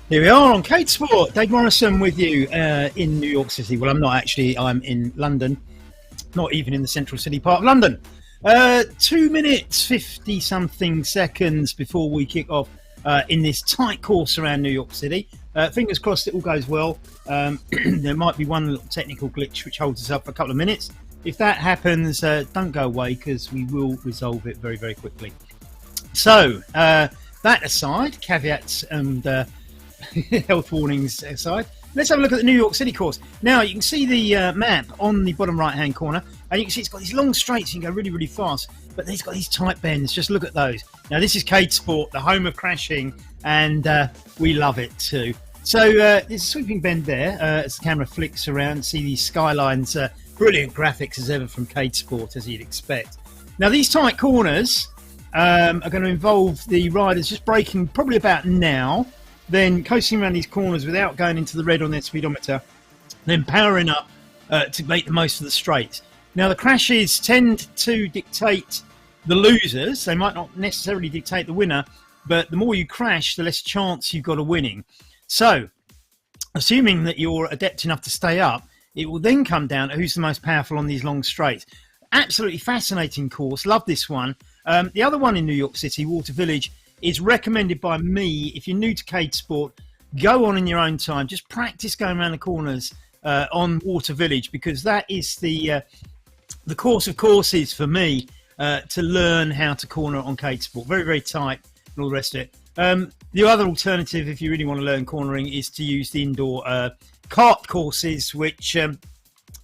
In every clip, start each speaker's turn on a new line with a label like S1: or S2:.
S1: Here we are on Kate Sport. Dave Morrison with you in New York City. Well, I'm not actually. I'm in London, not even in the central city part of London. 2 minutes, 50-something seconds before we kick off in this tight course around New York City. Fingers crossed it all goes well. There might be one little technical glitch which holds us up for a couple of minutes. If that happens, don't go away because we will resolve it very, very quickly. So, that aside, caveats and health warnings aside, let's have a look at the New York City course. Now, you can see the map on the bottom right-hand corner, and you can see it's got these long straights. You can go really, really fast, but it's got these tight bends. Just look at those. Now, this is Kate Sport, the home of crashing, and we love it too. So, there's a sweeping bend there as the camera flicks around. See these skylines, brilliant graphics as ever from Kate Sport, as you'd expect. Now, these tight corners are going to involve the riders just braking probably about now, then coasting around these corners without going into the red on their speedometer, then powering up to make the most of the straights. Now, the crashes tend to dictate the losers. They might not necessarily dictate the winner, but the more you crash, the less chance you've got of winning. So, assuming that you're adept enough to stay up, it will then come down to who's the most powerful on these long straights. Absolutely fascinating course. Love this one. The other one in New York City, Water Village, is recommended by me. If you're new to Kate Sport, go on in your own time. Just practice going around the corners on Water Village, because that is the course of courses for me to learn how to corner on Kate Sport. Very, very tight and all the rest of it. The other alternative, if you really want to learn cornering, is to use the indoor kart courses, which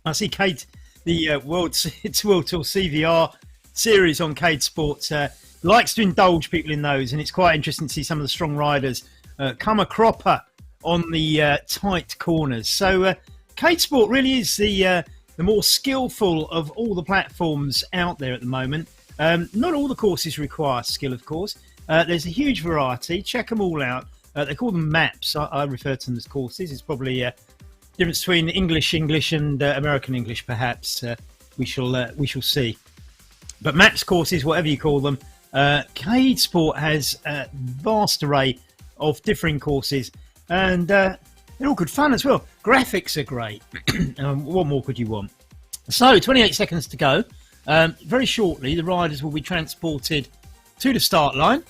S1: I see Kate, the World Tour CVR series on Kate Sport, likes to indulge people in those, and it's quite interesting to see some of the strong riders come a cropper on the tight corners. So Kate Sport really is the more skillful of all the platforms out there at the moment. Not all the courses require skill, of course. There's a huge variety. Check them all out. They call them maps. I refer to them as courses. It's probably a difference between English and American English, perhaps. We shall see. But maps, courses, whatever you call them, Kate Sport has a vast array of differing courses, and they're all good fun as well. Graphics are great. What more could you want? So, 28 seconds to go. Very shortly, the riders will be transported to the start line,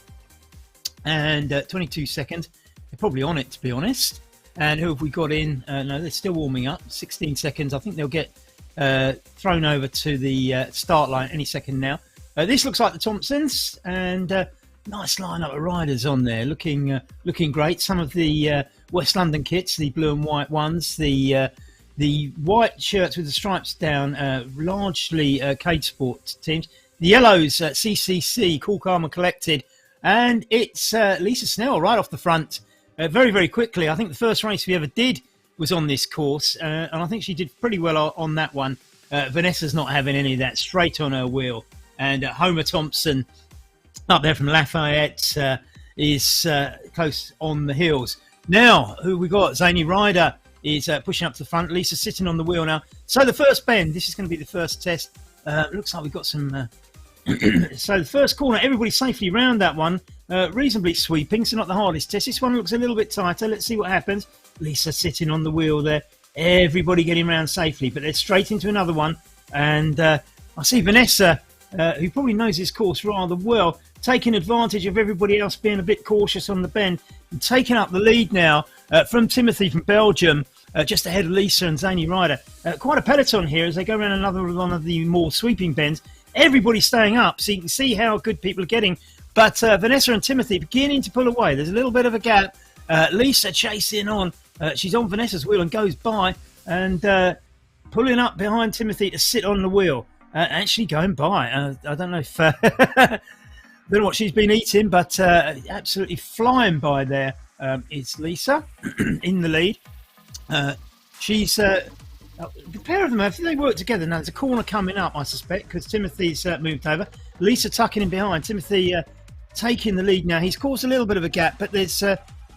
S1: and 22 seconds. They're probably on it, to be honest. And who have we got in? No, they're still warming up. 16 seconds. I think they'll get thrown over to the start line any second now. This looks like the Thompsons, and nice lineup of riders on there, looking great. Some of the West London kits, the blue and white ones, the white shirts with the stripes down, largely Kate Sport teams. The yellows, CCC, Cool Calm and Collected, and it's Lisa Snell right off the front, very, very quickly. I think the first race we ever did was on this course, and I think she did pretty well on that one. Vanessa's not having any of that, straight on her wheel. And Homer Thompson, up there from Lafayette, is close on the heels. Now, who we got? Zany Ryder is pushing up to the front. Lisa sitting on the wheel now. So the first bend, this is going to be the first test. Looks like we've got some... So the first corner, everybody safely round that one. Reasonably sweeping, so not the hardest test. This one looks a little bit tighter. Let's see what happens. Lisa sitting on the wheel there. Everybody getting around safely, but they're straight into another one. And I see Vanessa, who probably knows this course rather well, taking advantage of everybody else being a bit cautious on the bend and taking up the lead now from Timothy from Belgium, just ahead of Lisa and Zany Ryder. Quite a peloton here as they go around another one of the more sweeping bends. Everybody's staying up, so you can see how good people are getting. But Vanessa and Timothy beginning to pull away. There's a little bit of a gap. Lisa chasing on. She's on Vanessa's wheel and goes by, and pulling up behind Timothy to sit on the wheel. Actually going by. I don't know if... I don't know what she's been eating, but absolutely flying by there is Lisa in the lead. She's... the pair of them, if they work together, now there's a corner coming up, I suspect, because Timothy's moved over. Lisa tucking in behind. Timothy taking the lead now. He's caused a little bit of a gap, but there's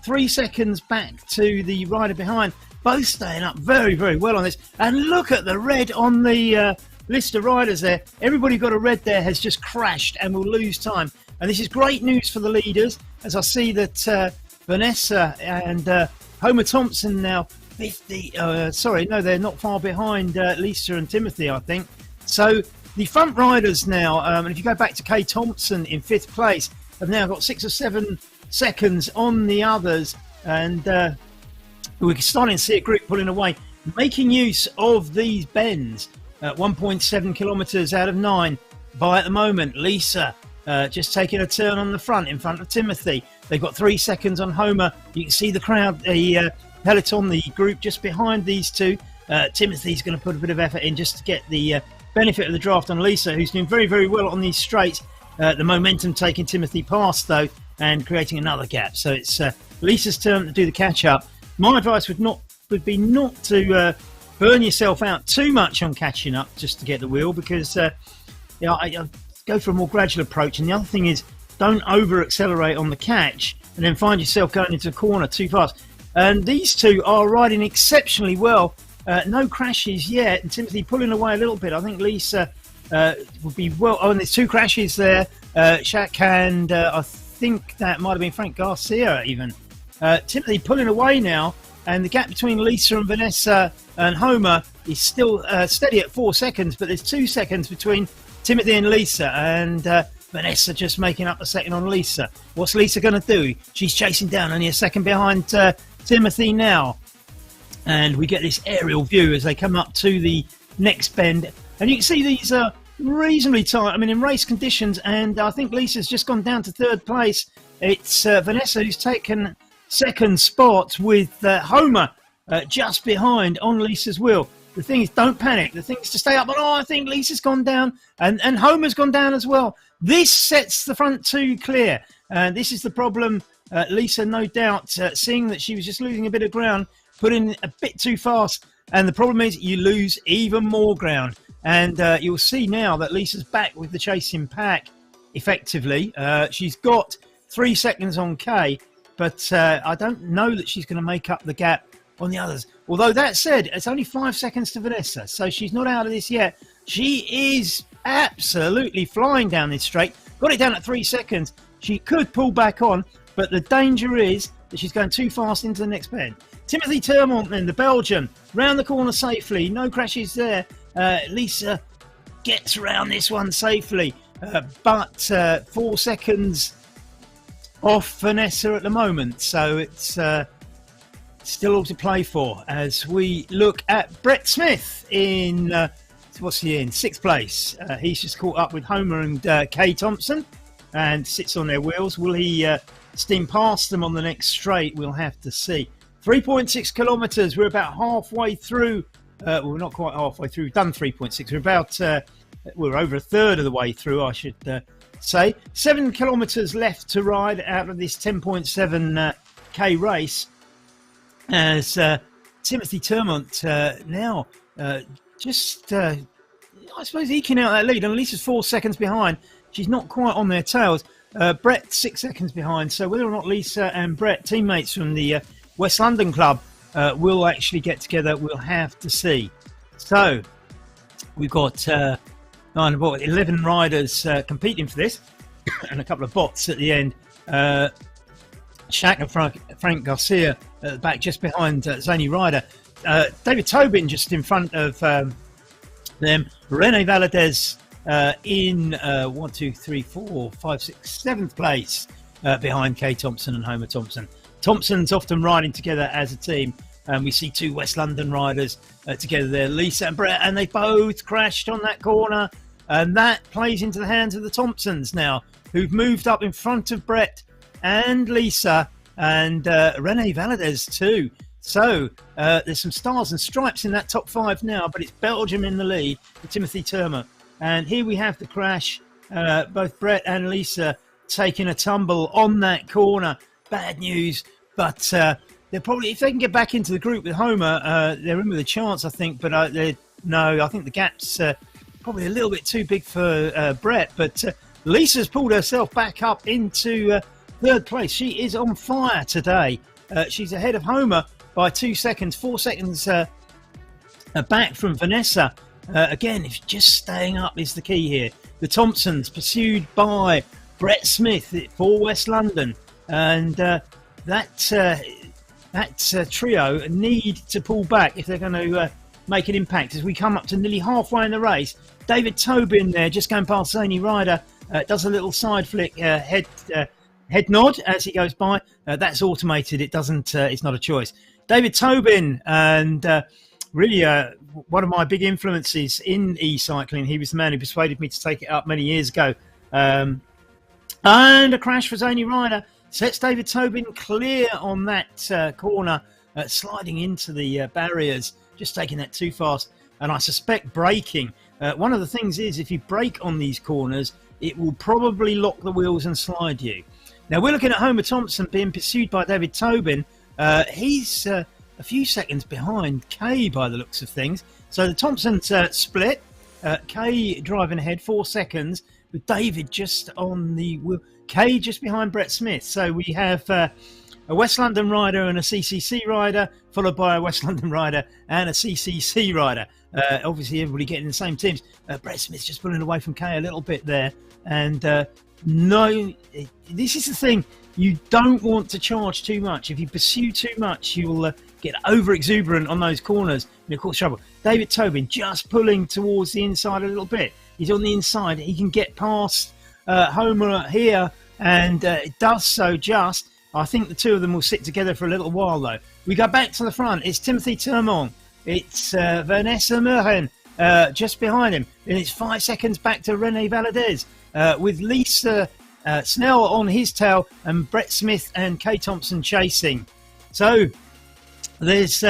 S1: 3 seconds back to the rider behind. Both staying up very, very well on this. And look at the red on the list of riders there. Everybody who got a red there has just crashed and will lose time. And this is great news for the leaders, as I see that Vanessa and Homer Thompson now 50. Sorry, no, they're not far behind Lisa and Timothy, I think. So the front riders now, and if you go back to Kay Thompson in 5th place, have now got 6 or 7 seconds on the others, and we're starting to see a group pulling away, making use of these bends. 1.7 kilometres out of 9 by at the moment. Lisa just taking a turn on the front in front of Timothy. They've got 3 seconds on Homer. You can see the crowd, the peloton, the group just behind these two. Timothy's going to put a bit of effort in just to get the benefit of the draft on Lisa, who's doing very, very well on these straights. The momentum taking Timothy past, though, and creating another gap. So it's Lisa's turn to do the catch-up. My advice would be not to burn yourself out too much on catching up just to get the wheel, because I go for a more gradual approach. And the other thing is, don't over accelerate on the catch and then find yourself going into a corner too fast. And these two are riding exceptionally well. No crashes yet, and Timothy pulling away a little bit. I think Lisa would be well. Oh, and there's 2 crashes there. Shaq and I think that might have been Frank Garcia even. Timothy pulling away now. And the gap between Lisa and Vanessa and Homer is still steady at 4 seconds, but there's 2 seconds between Timothy and Lisa, and Vanessa just making up a second on Lisa. What's Lisa going to do? She's chasing down, only a second behind Timothy now. And we get this aerial view as they come up to the next bend. And you can see these are reasonably tight. I mean, in race conditions, and I think Lisa's just gone down to 3rd place. It's Vanessa who's taken 2nd spot with Homer just behind on Lisa's wheel. The thing is, don't panic. The thing is to stay up. And I think Lisa's gone down and Homer's gone down as well. This sets the front 2 clear. This is the problem. Lisa, no doubt, seeing that she was just losing a bit of ground, put in a bit too fast. And the problem is you lose even more ground. And you'll see now that Lisa's back with the chasing pack effectively. She's got 3 seconds on Kay. But I don't know that she's going to make up the gap on the others. Although that said, it's only 5 seconds to Vanessa, so she's not out of this yet. She is absolutely flying down this straight. Got it down at 3 seconds. She could pull back on, but the danger is that she's going too fast into the next bend. Timothy Termont then, the Belgian, round the corner safely. No crashes there. Lisa gets around this one safely, but 4 seconds off Vanessa at the moment, so it's still all to play for as we look at Brett Smith in what's he in 6th place. He's just caught up with Homer and Kay Thompson and sits on their wheels. Will he steam past them on the next straight? We'll have to see. 3.6 kilometers, we're about halfway through. We're not quite halfway through, we've done 3.6. We're about we're over a third of the way through, I should say. 7 kilometres left to ride out of this 10.7k race as Timothy Termont now just I suppose eking out that lead, and Lisa's 4 seconds behind. She's not quite on their tails. Brett 6 seconds behind, so whether or not Lisa and Brett, teammates from the West London club, will actually get together, we'll have to see. So we've got 11 riders competing for this, and a couple of bots at the end. Shaq and Frank Garcia at the back, just behind Zany Ryder. David Tobin just in front of them. Rene Valadez in 7th place behind Kay Thompson and Homer Thompson. Thompson's often riding together as a team. We see 2 West London riders together there, Lisa and Brett, and they both crashed on that corner. And that plays into the hands of the Thompsons now, who've moved up in front of Brett and Lisa and Rene Valadez too. So there's some stars and stripes in that top 5 now, but it's Belgium in the lead with Timothy Termont. And here we have the crash. Both Brett and Lisa taking a tumble on that corner. Bad news, but they're probably, if they can get back into the group with Homer, they're in with a chance, I think. But I think the gap's probably a little bit too big for Brett, but Lisa's pulled herself back up into 3rd place. She is on fire today. She's ahead of Homer by 2 seconds, 4 seconds back from Vanessa. Again, if just staying up is the key here. The Thompsons pursued by Brett Smith for West London, and that trio need to pull back if they're going to make an impact. As we come up to nearly halfway in the race, David Tobin there, just going past Zany Ryder, does a little side flick, head nod as he goes by. That's automated. It doesn't. It's not a choice. David Tobin, and really one of my big influences in e-cycling. He was the man who persuaded me to take it up many years ago. And a crash for Zany Ryder sets David Tobin clear on that corner, sliding into the barriers, just taking that too fast. And I suspect braking. One of the things is if you brake on these corners, it will probably lock the wheels and slide you. Now we're looking at Homer Thompson being pursued by David Tobin. He's a few seconds behind Kay by the looks of things. So the Thompsons split. Kay driving ahead 4 seconds with David just on the wheel. Kay just behind Brett Smith. So we have a West London rider and a CCC rider, followed by a West London rider and a CCC rider. Obviously, everybody getting the same teams. Brett Smith's just pulling away from Kay a little bit there. And no, this is the thing. You don't want to charge too much. If you pursue too much, you'll get over exuberant on those corners and of course trouble. David Tobin just pulling towards the inside a little bit. He's on the inside. He can get past Homer here, and it does so just. I think the two of them will sit together for a little while, though. We go back to the front. It's Timothy Turmont. It's Vanessa Murren just behind him. And it's 5 seconds back to René Valadez with Lisa Snell on his tail and Brett Smith and Kay Thompson chasing. So there's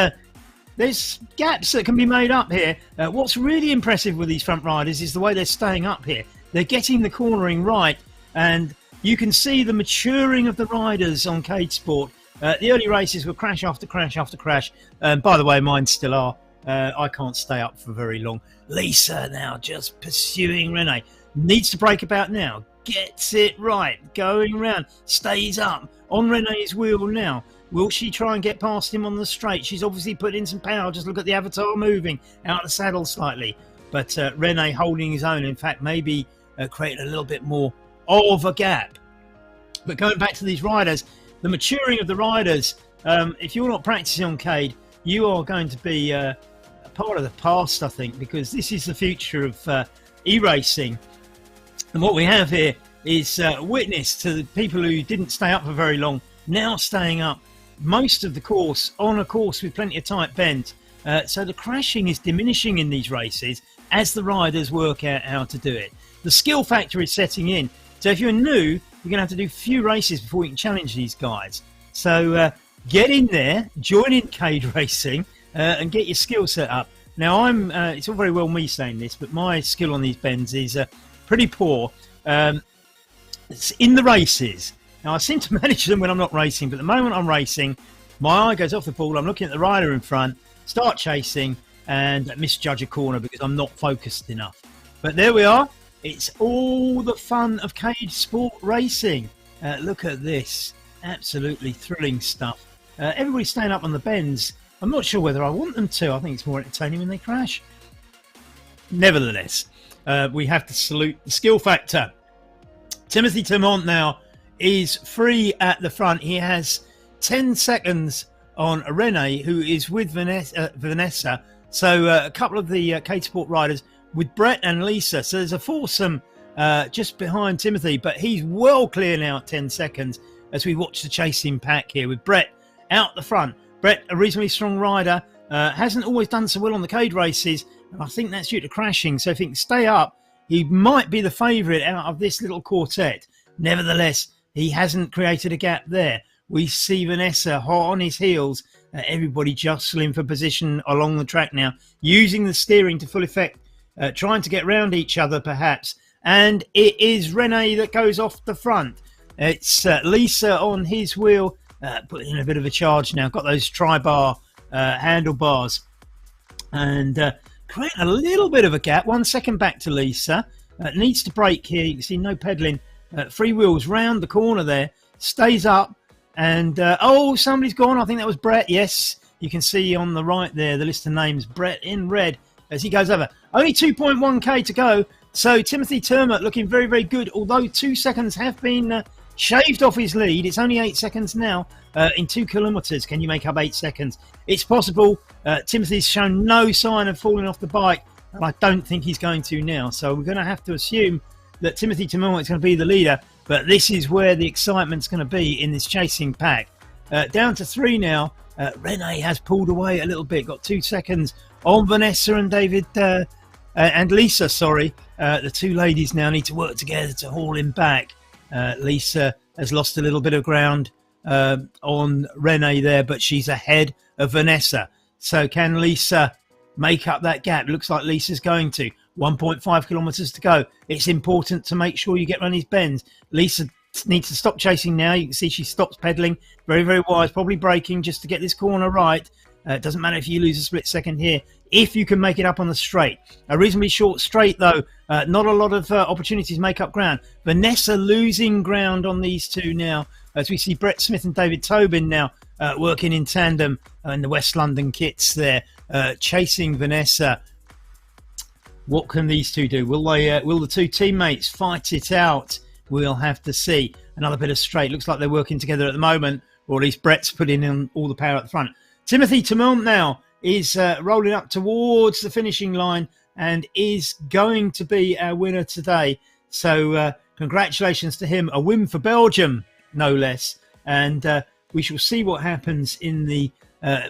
S1: gaps that can be made up here. What's really impressive with these front riders is the way they're staying up here. They're getting the cornering right, and you can see the maturing of the riders on Cade Sport. The early races were crash after crash after crash. By the way, mine still are. I can't stay up for very long. Lisa now just pursuing René. Needs to break about now. Gets it right. Going round. Stays up. On René's wheel now. Will she try and get past him on the straight? She's obviously put in some power. Just look at the avatar moving out of the saddle slightly. But René holding his own. In fact, maybe creating a little bit more of a gap. But going back to these riders, the maturing of the riders, if you're not practicing on Cade, you are going to be a part of the past, I think, because this is the future of e-racing. And what we have here is witness to the people who didn't stay up for very long, now staying up most of the course, on a course with plenty of tight bends. So the crashing is diminishing in these races as the riders work out how to do it. The skill factor is setting in. So if you're new, you're going to have to do a few races before you can challenge these guys. So get in there, join in Cade racing, and get your skill set up. Now, it's all very well me saying this, but my skill on these bends is pretty poor. It's in the races. Now, I seem to manage them when I'm not racing, but the moment I'm racing, my eye goes off the ball. I'm looking at the rider in front, start chasing, and misjudge a corner because I'm not focused enough. But there we are. It's all the fun of Cade Sport racing. Look at this. Absolutely thrilling stuff. Everybody's staying up on the bends. I'm not sure whether I want them to. I think it's more entertaining when they crash. Nevertheless, we have to salute the skill factor. Timothy Turmont now is free at the front. He has 10 seconds on René, who is with Vanessa. So a couple of the Cade Sport riders with Brett and Lisa. So there's a foursome just behind Timothy, but he's well clear now at 10 seconds as we watch the chasing pack here with Brett out the front. Brett, a reasonably strong rider, hasn't always done so well on the Cade races, and I think that's due to crashing. So if he can stay up, he might be the favourite out of this little quartet. Nevertheless, he hasn't created a gap there. We see Vanessa hot on his heels. Everybody jostling for position along the track now, using the steering to full effect, trying to get round each other perhaps. And it is René that goes off the front. It's Lisa on his wheel, putting in a bit of a charge now. Got those tri-bar handlebars. And creating a little bit of a gap. 1 second back to Lisa. Needs to brake here. You can see no pedalling. Free wheels round the corner there. Stays up. And, somebody's gone. I think that was Brett. Yes, you can see on the right there the list of names. Brett in red as he goes over. Only 2.1k to go. So Timothy Turmont looking very, very good. Although 2 seconds have been shaved off his lead. It's only 8 seconds now. in 2 kilometres. Can you make up 8 seconds? It's possible. Timothy's shown no sign of falling off the bike, and I don't think he's going to now. So we're going to have to assume that Timothy Timon is going to be the leader, but this is where the excitement's going to be in this chasing pack. Down to 3 now. Rene has pulled away a little bit, got 2 seconds on Vanessa and David and Lisa. The 2 ladies now need to work together to haul him back. Lisa has lost a little bit of ground on Rene there, but she's ahead of Vanessa. So can Lisa make up that gap? Looks like Lisa's going to. 1.5 kilometres to go. It's important to make sure you get around these bends. Lisa needs to stop chasing now. You can see she stops pedalling. Very, very wise. Probably braking just to get this corner right. It doesn't matter if you lose a split second here, if you can make it up on the straight. A reasonably short straight, though. Not a lot of opportunities to make up ground. Vanessa losing ground on these 2 now, as we see Brett Smith and David Tobin now working in tandem in the West London kits there, chasing Vanessa. What can these 2 do? Will the 2 teammates fight it out? We'll have to see. Another bit of straight. Looks like they're working together at the moment, or at least Brett's putting in all the power at the front. Timothy Timon now is rolling up towards the finishing line and is going to be our winner today. So congratulations to him. A win for Belgium, no less. And we shall see what happens in the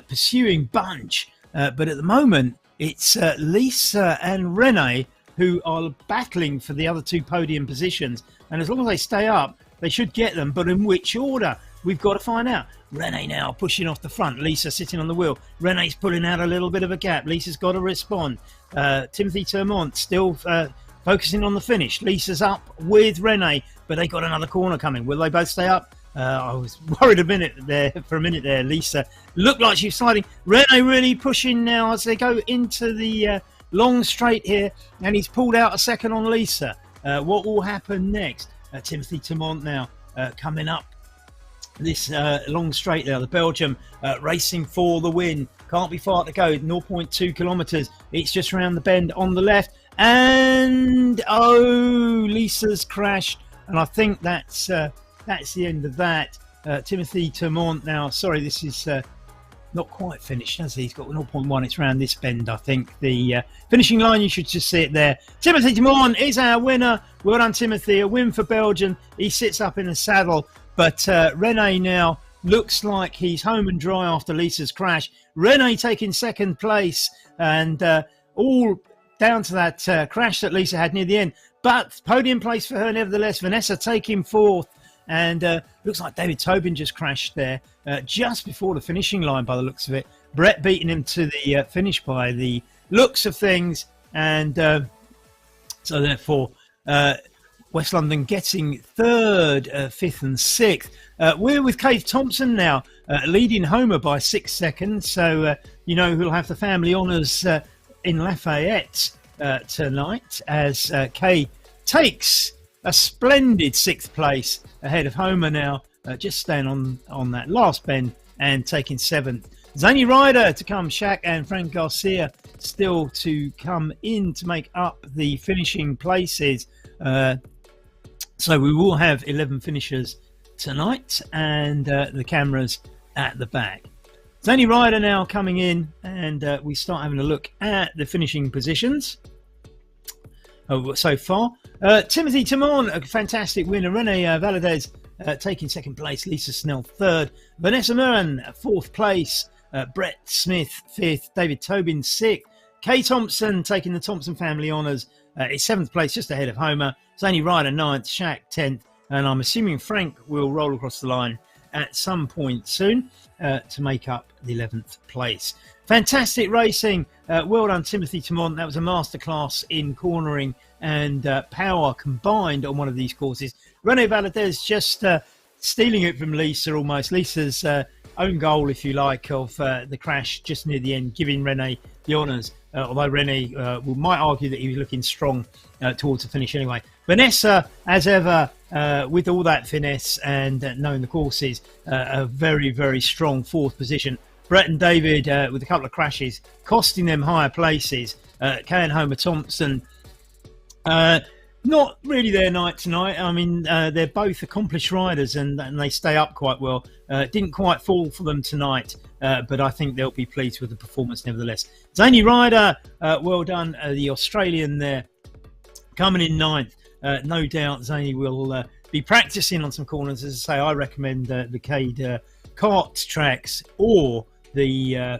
S1: pursuing bunch. But at the moment, it's Lisa and Rene who are battling for the other 2 podium positions. And as long as they stay up, they should get them. But in which order? We've got to find out. Rene now pushing off the front. Lisa sitting on the wheel. Rene's pulling out a little bit of a gap. Lisa's got to respond. Timothy Termont still focusing on the finish. Lisa's up with Rene, but they got another corner coming. Will they both stay up? I was worried for a minute there. Lisa looked like she was sliding. Rene really pushing now as they go into the long straight here, and he's pulled out a second on Lisa. What will happen next? Timothy Timon now coming up this long straight there. The Belgium racing for the win. Can't be far to go. 0.2 kilometres. It's just around the bend on the left. And Lisa's crashed. And I think that's the end of that. Timothy Timon now. Sorry, this is not quite finished, has he? He's got 0.1. It's around this bend, I think. The finishing line, you should just see it there. Timothy Timon is our winner. Well done, Timothy. A win for Belgium. He sits up in the saddle. But Rene now looks like he's home and dry after Lisa's crash. Rene taking 2nd place, and all down to that crash that Lisa had near the end. But podium place for her nevertheless. Vanessa taking 4th. And looks like David Tobin just crashed there just before the finishing line by the looks of it. Brett beating him to the finish by the looks of things. And so therefore, West London getting 3rd, 5th and 6th. We're with Kate Thompson now, leading Homer by 6 seconds. So, who'll have the family honours in Lafayette tonight as Kay takes a splendid 6th place ahead of Homer now, just staying on that last bend and taking 7th. Zany Ryder to come, Shaq and Frank Garcia still to come in to make up the finishing places. So we will have 11 finishers tonight, and the cameras at the back. Zany Ryder now coming in, and we start having a look at the finishing positions so far. Timothy Timon, a fantastic winner. Rene Valadez taking 2nd place. Lisa Snell 3rd. Vanessa Moran 4th place. Brett Smith 5th. David Tobin 6th. Kay Thompson taking the Thompson family honours. Is 7th place, just ahead of Homer. Zany Ryder 9th. Shaq 10th. And I'm assuming Frank will roll across the line at some point soon to make up the 11th place. Fantastic racing. Well done, Timothy Timon. That was a masterclass in cornering and power combined on one of these courses. Rene Valadez just stealing it from Lisa almost. Lisa's own goal, if you like, of the crash just near the end, giving Rene the honours. Although Rene might argue that he was looking strong towards the finish anyway. Vanessa, as ever, with all that finesse and knowing the courses, a very, very strong 4th position. Brett and David with a couple of crashes, costing them higher places. Kay and Homer Thompson, not Not really their night tonight. I mean, they're both accomplished riders and they stay up quite well. Didn't quite fall for them tonight, but I think they'll be pleased with the performance nevertheless. Zany Ryder, well done. The Australian there coming in ninth. No doubt Zany will be practicing on some corners. As I say, I recommend the Cade kart tracks or the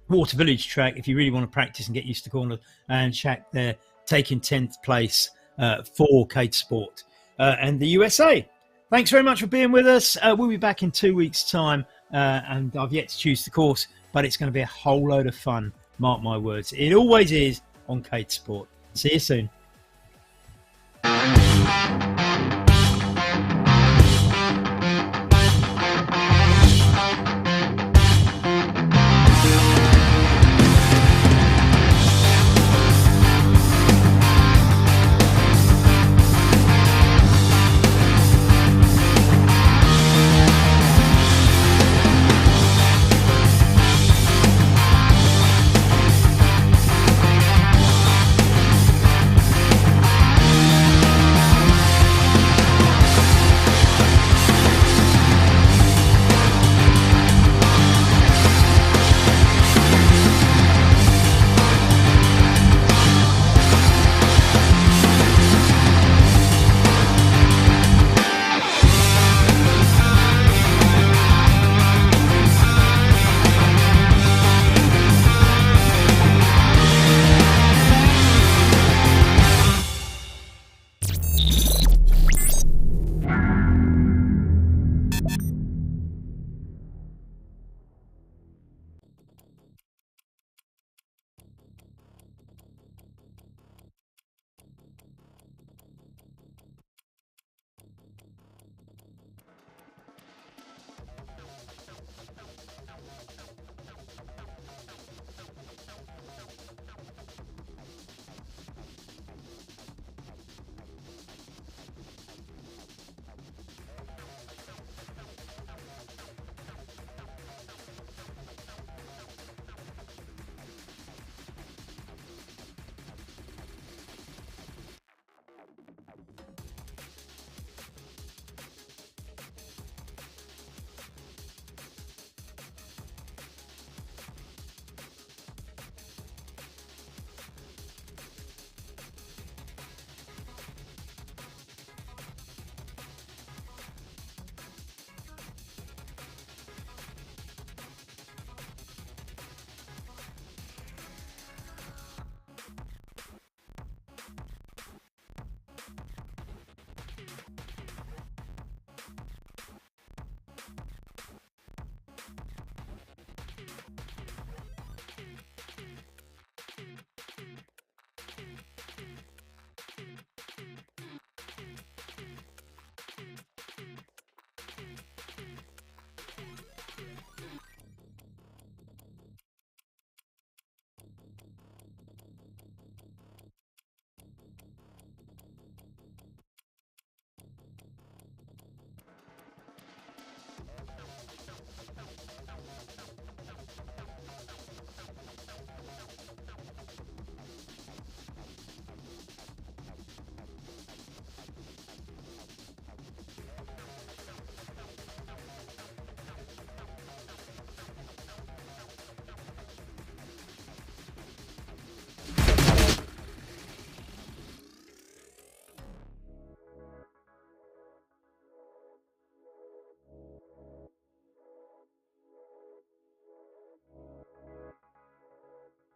S1: Water Village track if you really want to practice and get used to corners. And Shaq there taking 10th place for Cade Sport and the USA. Thanks very much for being with us. We'll be back in 2 weeks' time, and I've yet to choose the course, but it's going to be a whole load of fun. Mark my words. It always is on Cade Sport. See you soon.